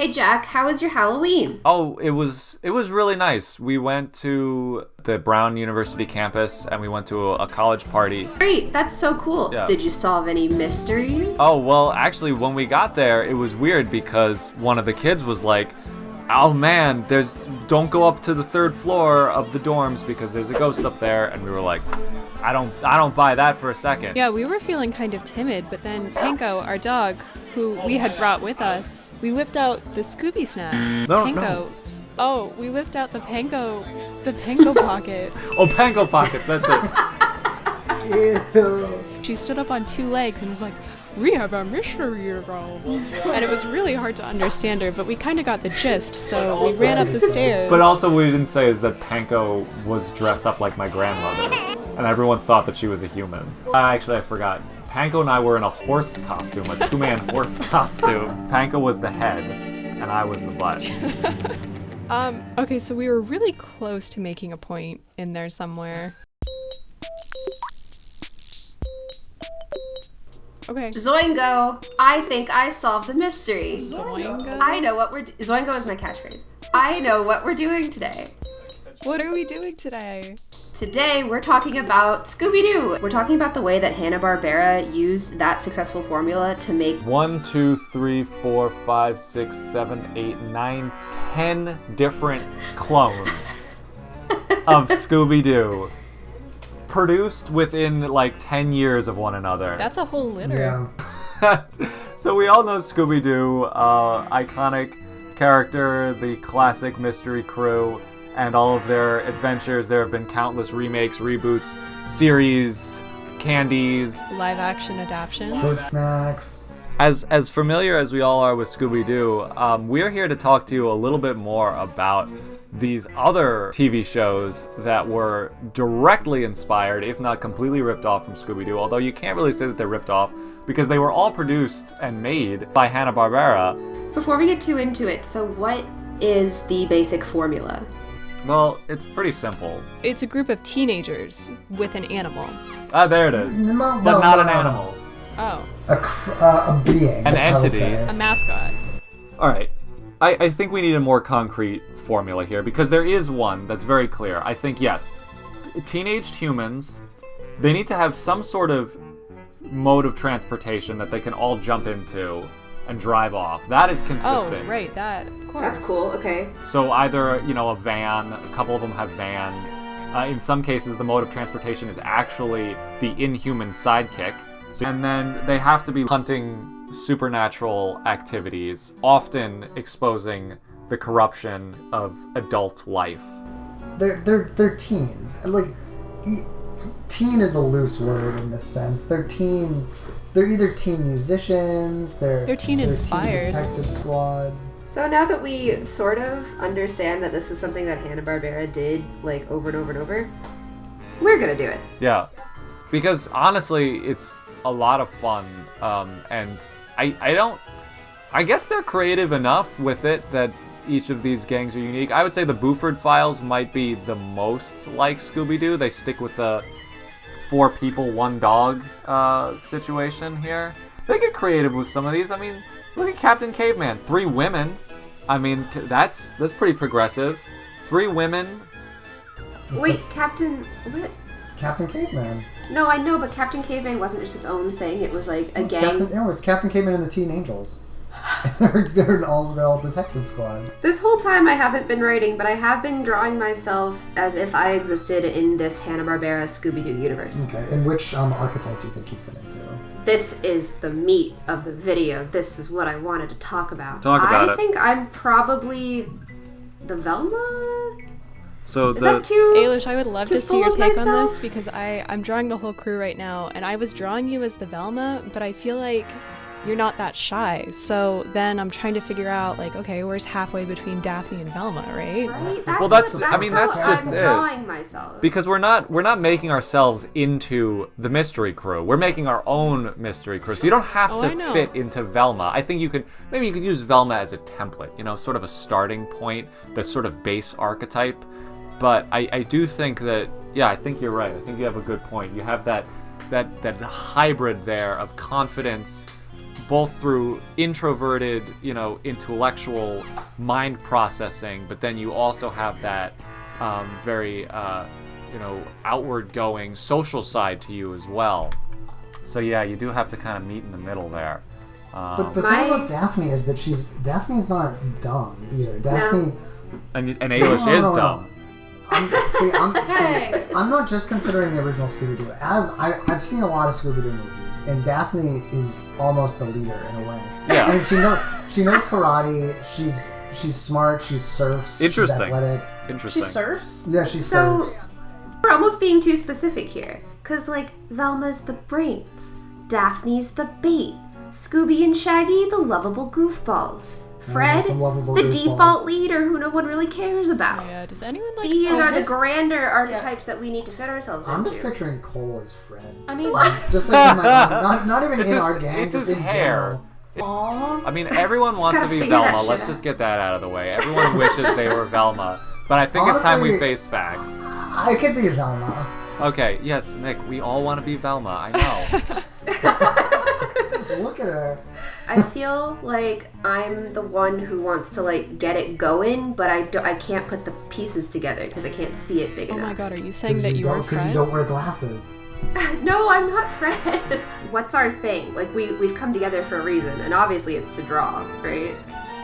Hey Jack, how was your Halloween? Oh, it was really nice. We went to the Brown University campus and we went to a college party. Great, that's so cool. Yeah. Did you solve any mysteries? Oh, well, actually, when we got there, it was weird because one of the kids was like, oh man, don't go up to the 3rd floor of the dorms because there's a ghost up there. And we were like, I don't buy that for a second. Yeah, we were feeling kind of timid, but then Panko, our dog, who we had brought with us, we whipped out the Scooby snacks. No. Oh, we whipped out the Panko pockets. Oh, Panko pockets, that's it. Ew. She stood up on 2 legs and was like, we have a mystery to solve. And it was really hard to understand her, but we kind of got the gist, so we ran up the stairs. But also what we didn't say is that Panko was dressed up like my grandmother, and everyone thought that she was a human. Actually, I forgot. Panko and I were in a horse costume, a 2-man horse costume. Panko was the head, and I was the butt. Okay, so we were really close to making a point in there somewhere. Okay. Zoingo! I think I solved the mystery. Zoingo? I know what Zoingo is my catchphrase. I know what we're doing today. What are we doing today? Today, we're talking about Scooby Doo. We're talking about the way that Hanna-Barbera used that successful formula to make 1, 2, 3, 4, 5, 6, 7, 8, 9, 10 different clones of Scooby Doo. Produced within like 10 years of one another. That's a whole litter. Yeah. So we all know Scooby Doo, iconic character, the classic mystery crew, and all of their adventures. There have been countless remakes, reboots, series, candies, Live action adaptions. Food snacks. As familiar as we all are with Scooby Doo, we're here to talk to you a little bit more about these other TV shows that were directly inspired, if not completely ripped off from Scooby Doo, although you can't really say that they're ripped off because they were all produced and made by Hanna-Barbera. Before we get too into it, so what is the basic formula? Well, it's pretty simple. It's a group of teenagers with an animal. Ah, there it is. No, But not an animal. Oh, A being. An the title entity. said. a mascot. Alright. I think we need a more concrete formula here because there is one that's very clear. I think, yes, teenaged humans, they need to have some sort of mode of transportation that they can all jump into and drive off. That is consistent. Oh, right, that, of course. That's cool, okay. So either, a van, a couple of them have vans. In some cases, the mode of transportation is actually the inhuman sidekick. And then they have to be hunting supernatural activities, often exposing the corruption of adult life. They're teens. And teen is a loose word in this sense. They're either teen musicians, they're teen inspired. Teen detective squad. So now that we sort of understand that this is something that Hanna-Barbera did over and over and over, we're gonna do it. Yeah, because honestly, it's a lot of fun, and I guess they're creative enough with it that each of these gangs are unique. I would say the Buford Files might be the most like Scooby-Doo. They stick with the 4 people, 1 dog situation here. They get creative with some of these. I mean, look at Captain Caveman. 3 women. I mean, that's pretty progressive. 3 women. Wait, Captain... what? Captain Caveman. No, I know, but Captain Caveman wasn't just its own thing. It was like a gang. It's Captain Caveman and the Teen Angels. they're all detective squad. This whole time I haven't been writing, but I have been drawing myself as if I existed in this Hanna-Barbera Scooby-Doo universe. Okay, and which archetype do you think you fit into? This is the meat of the video. This is what I wanted to talk about. I think I'm probably the Velma? So Is that too... Ailish, I would love to see your full of take on myself? this because I'm drawing the whole crew right now, and I was drawing you as the Velma, but I feel like you're not that shy. So then I'm trying to figure out, okay, where's halfway between Daphne and Velma, right? Right? that's how just I'm it. drawing myself. Because we're not making ourselves into the mystery crew. We're making our own mystery crew. So you don't have I to know. fit into Velma. I think you could use Velma as a template, sort of a starting point, the sort of base archetype. But I do think that, I think you're right. I think you have a good point. You have that hybrid there of confidence, both through introverted, intellectual mind processing, but then you also have that very, outward-going social side to you as well. So yeah, you do have to kind of meet in the middle there. But the thing about Daphne is that Daphne's not dumb either. Daphne... And Ailish is dumb. I'm not just considering the original Scooby Doo. I've seen a lot of Scooby Doo movies, and Daphne is almost the leader in a way. Yeah. I mean, she knows karate. She's smart. She surfs. Interesting. She's athletic. Interesting. She surfs? Yeah, she surfs. We're almost being too specific here. Because, Velma's the brains. Daphne's the bait. Scooby and Shaggy, the lovable goofballs. Fred, the default leader who no one really cares about. Yeah, does anyone like These Fred? are the grander archetypes that we need to fit ourselves I'm into. just picturing Cole as Fred. I mean, Just like in my not even in our gang, it's just his in hair. general. Aww. I mean, everyone wants to Gotta be figure that Velma. shit Let's out. just get that out of the way. Everyone wishes they were Velma. But I think it's time we Honestly, face facts. I could be Velma. Okay, yes, Nick, we all want to be Velma. I know. Look at her. I feel like I'm the one who wants to get it going, but I can't put the pieces together because I can't see it big Oh enough. my god, are you saying that you are Because Fred? you don't wear glasses. No, I'm not Fred. What's our thing? We've come together for a reason, and obviously it's to draw, right?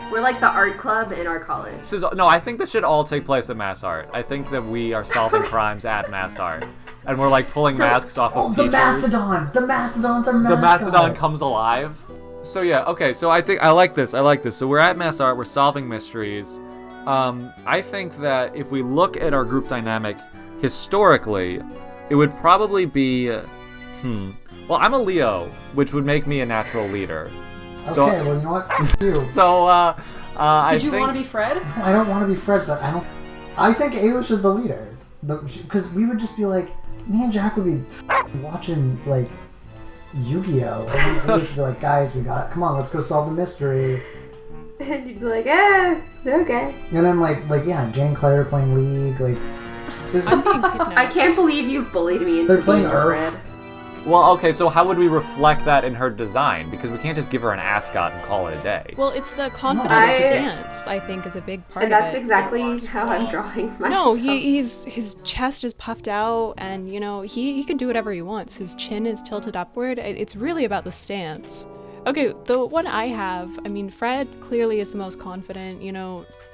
We're like the art club in our college. No, I think this should all take place at Mass Art. I think that we are solving crimes at Mass Art. And we're pulling masks off of the teachers. Mastodon! The Mastodons are mascots! The Mastodon comes alive. So yeah, okay, so I think I like this. So we're at Mass Art, we're solving mysteries. I think that if we look at our group dynamic historically, it would probably be well, I'm a Leo, which would make me a natural leader. Okay, well, you know what? F you. So Did you want to be Fred? I don't want to be Fred, but I think Ailish is the leader. Because we would just be like, me and Jack would be watching, Yu-Gi-Oh! And then Ailish would be like, guys, we got it. Come on, let's go solve the mystery. And you'd be like, okay. And then, yeah, Jane Claire playing League, I'm being I can't believe you've bullied me into They're playing being Earth. Fred. Well, okay, so how would we reflect that in her design? Because we can't just give her an ascot and call it a day. Well, it's the confident I- stance, I think, is a big part And of that's it. exactly how I'm drawing myself. No, his chest is puffed out, and he can do whatever he wants. His chin is tilted upward. It's really about the stance. Okay, the one I have, I mean, Fred clearly is the most confident.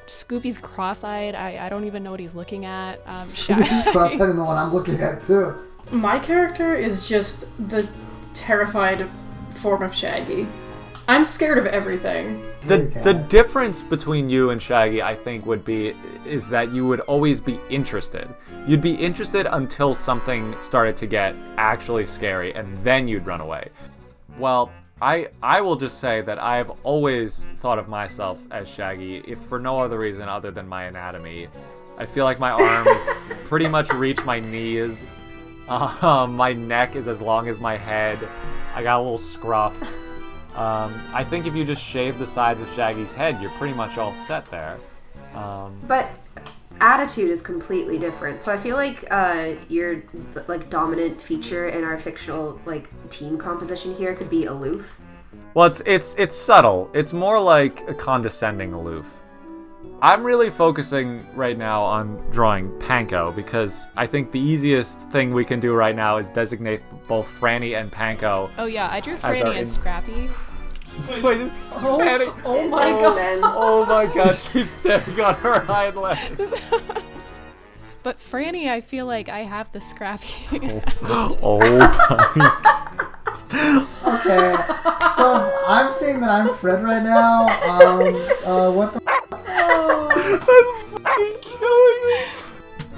Scooby's cross-eyed. I don't even know what he's looking at. He's cross-eyed in the one I'm looking at, too. My character is just the terrified form of Shaggy. I'm scared of everything. The difference between you and Shaggy, I think, is that you would always be interested. You'd be interested until something started to get actually scary, and then you'd run away. Well, I will just say that I've always thought of myself as Shaggy, if for no other reason other than my anatomy. I feel like my arms pretty much reach my knees. My neck is as long as my head. I got a little scruff. I think if you just shave the sides of Shaggy's head, you're pretty much all set there. But attitude is completely different. So I feel like your dominant feature in our fictional team composition here could be aloof. Well, it's subtle. It's more like a condescending aloof. I'm really focusing right now on drawing Panko because I think the easiest thing we can do right now is designate both Franny and Panko. Oh yeah, I drew our Franny as Scrappy. Wait, this Franny. Oh my Makes god. sense. Oh my god, she's standing on her hind legs. But Franny, I feel like I have the Scrappy. Oh my. Okay, so I'm saying that I'm Fred right now. What the That's fucking killing me.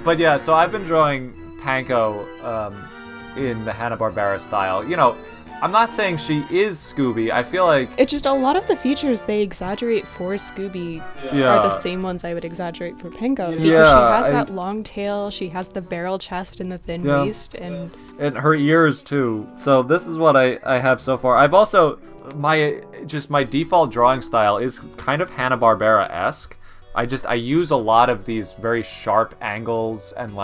But yeah, so I've been drawing Panko in the Hanna-Barbera style. I'm not saying she is Scooby. I feel like It's just a lot of the features they exaggerate for Scooby are the same ones I would exaggerate for Panko. Because she has that long tail, she has the barrel chest and the thin waist, and her ears too. So this is what I have so far. I've also my default drawing style is kind of Hanna-Barbera-esque. I use a lot of these very sharp angles and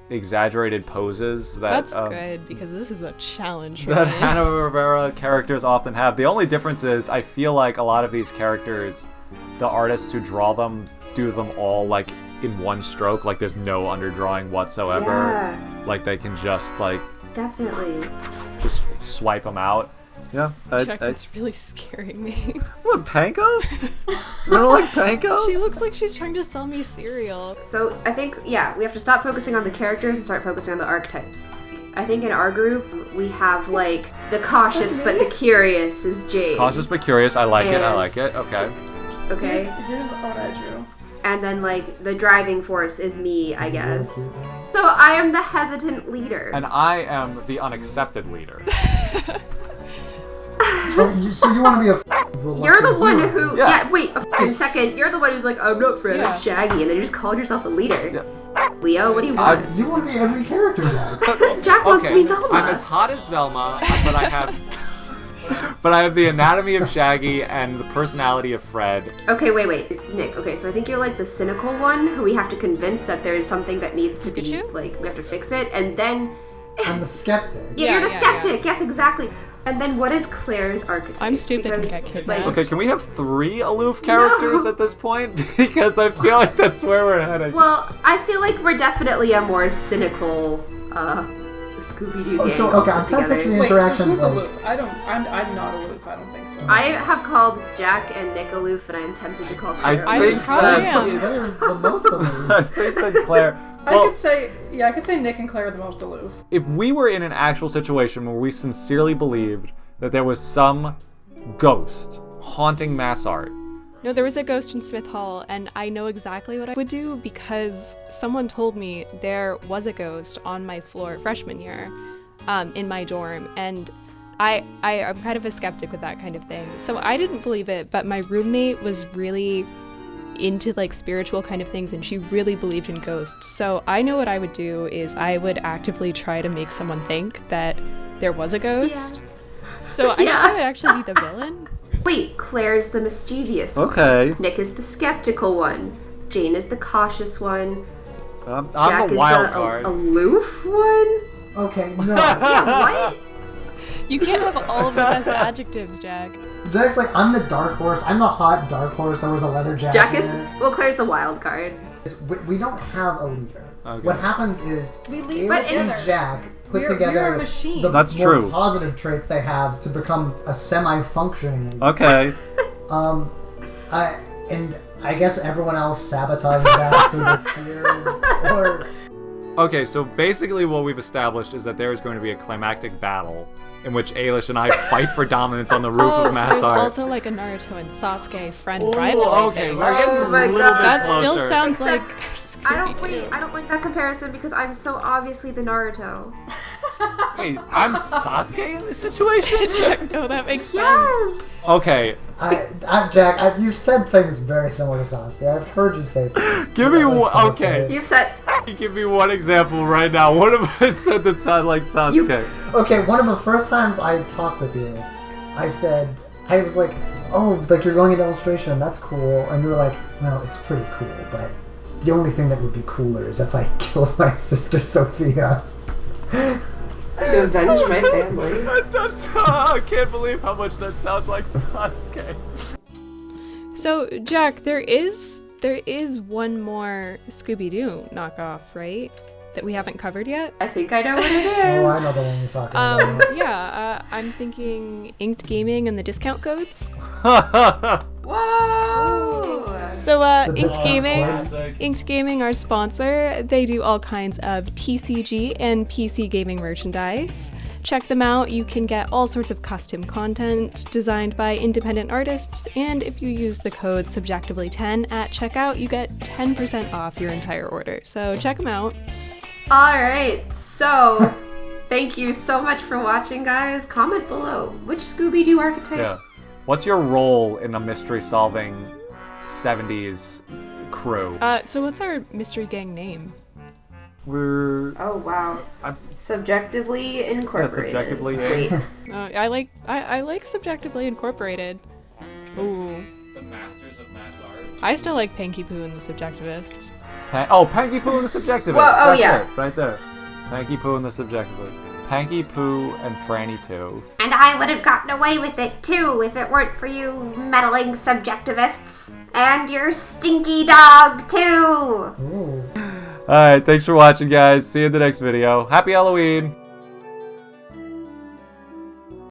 exaggerated poses that That's good, because this is a challenge for that me. Hanna-Barbera characters often have. The only difference is I feel like a lot of these characters, the artists who draw them do them all like in one stroke, like there's no underdrawing whatsoever. Yeah. Like they can just like Definitely. just swipe them out. Yeah. Jack, that's really scaring me. What, Panko? You don't like Panko? She looks like she's trying to sell me cereal. So I think, yeah, we have to stop focusing on the characters and start focusing on the archetypes. I think in our group, we have, like, the cautious but the curious is Jade. Cautious but curious. I like it. I And- like it. Okay. Okay? Here's what I drew. And then, like, the driving force is me, I guess. So I am the hesitant leader. And I am the unaccepted leader. So you want to be a You're the reluctant one hero. who... Yeah. Yeah, wait, a fucking second. You're the one who's like, I'm not Fred, Yeah. I'm Shaggy. And then you just called yourself a leader. Yeah. Leo, what do you want? You want to be every character, Jack. Jack wants to be Okay. Velma. I'm as hot as Velma, but I have... But I have the anatomy of Shaggy and the personality of Fred. Okay, wait. Nick, okay, so I think you're like the cynical one who we have to convince that there's something that needs to be, Pikachu? like, we have to fix it, and then... I'm the skeptic. Yeah, you're the yeah, skeptic, yes, exactly. And then what is Claire's archetype? I'm stupid and Because, get kidnapped. like, Okay, can we have 3 aloof characters at this point? Because I feel like that's where we're headed. well, I feel like we're definitely a more cynical, Scooby Doo gang. so, okay, I'm trying to picture the Wait, so interactions. who's like, aloof? I'm not aloof. I don't think so. I have called Jack and Nick aloof, and I am tempted to call I Claire I think aloof. probably that's am. Claire's the most of them. I think that Claire... I Well, could say Nick and Claire are the most aloof. if we were in an actual situation where we sincerely believed that there was some ghost haunting mass art, No, there was a ghost in Smith Hall, and I know exactly what I would do because someone told me there was a ghost on my floor freshman year in my dorm, and I'm kind of a skeptic with that kind of thing. So I didn't believe it, but my roommate was really into like spiritual kind of things, and she really believed in ghosts. So I know what I would do is I would actively try to make someone think that there was a ghost. So I think I would actually be the villain. Wait, Claire's the mischievous one. okay, Nick is the skeptical one. Jane is the cautious one. I'm Jack the is wild the card. aloof one. Okay, no. Yeah, what? You can't have all of the best adjectives, Jack. Jack's like, I'm the dark horse. I'm the hot dark horse. There was a leather jacket. Jack is... Well, Claire's the wild card. We don't have a leader. Okay. What happens is We lead Ailish and together. Jack put We're together a machine. the That's more true. positive traits they have to become a semi-functioning leader. Okay. And I guess everyone else sabotages that through their fears or... Okay, so basically what we've established is that there is going to be a climactic battle in which Ailish and I fight for dominance on the roof Oh, of so Mass there's Art. also like a Naruto and Sasuke friend Ooh, rivalry okay, thing. we're getting Oh a my little God. bit That closer. still sounds Except like I don't Scooby-Doo. I don't like that comparison because I'm so obviously the Naruto. Wait, I'm Sasuke in this situation? Jack, no, that makes sense. Yes. Okay, Jack, you've said things very similar to Sasuke. I've heard you say things. give me like one. Sasuke. Okay, You've said give me one example right now. What have I said that sounds like Sasuke? Okay, one of the first times I talked with you, I was like, oh, like you're going into illustration, that's cool. And you were like, well, it's pretty cool, but the only thing that would be cooler is if I killed my sister Sophia. to avenge my family. That does. I can't believe how much that sounds like Sasuke. So, Jack, there is one more Scooby Doo knockoff, right? That we haven't covered yet. I think I know what it Oh, I is. know the one you're talking about. Yeah, I'm thinking Inked Gaming and the discount codes. Whoa! So, The Inked discount Gaming, codes. Inked Gaming, our sponsor, they do all kinds of TCG and PC gaming merchandise. Check them out. You can get all sorts of custom content designed by independent artists, and if you use the code subjectively10 at checkout, you get 10% off your entire order. So check them out. Alright, so thank you so much for watching, guys. Comment below which Scooby-Doo archetype. Yeah. What's your role in a mystery-solving 70s crew? So what's our mystery gang name? We're Oh wow. I'm- Subjectively incorporated. Yeah, subjectively, Wait. I like Subjectively Incorporated. Ooh. the masters of mass art. I still like Panky Poo and the Subjectivists. Panky Poo and the Subjectivist. Whoa, That's yeah. it, right there. Panky Poo and the Subjectivist. Panky Poo and Franny 2. And I would have gotten away with it too if it weren't for you meddling subjectivists. And your stinky dog too! Ooh. Alright, thanks for watching, guys. See you in the next video. Happy Halloween!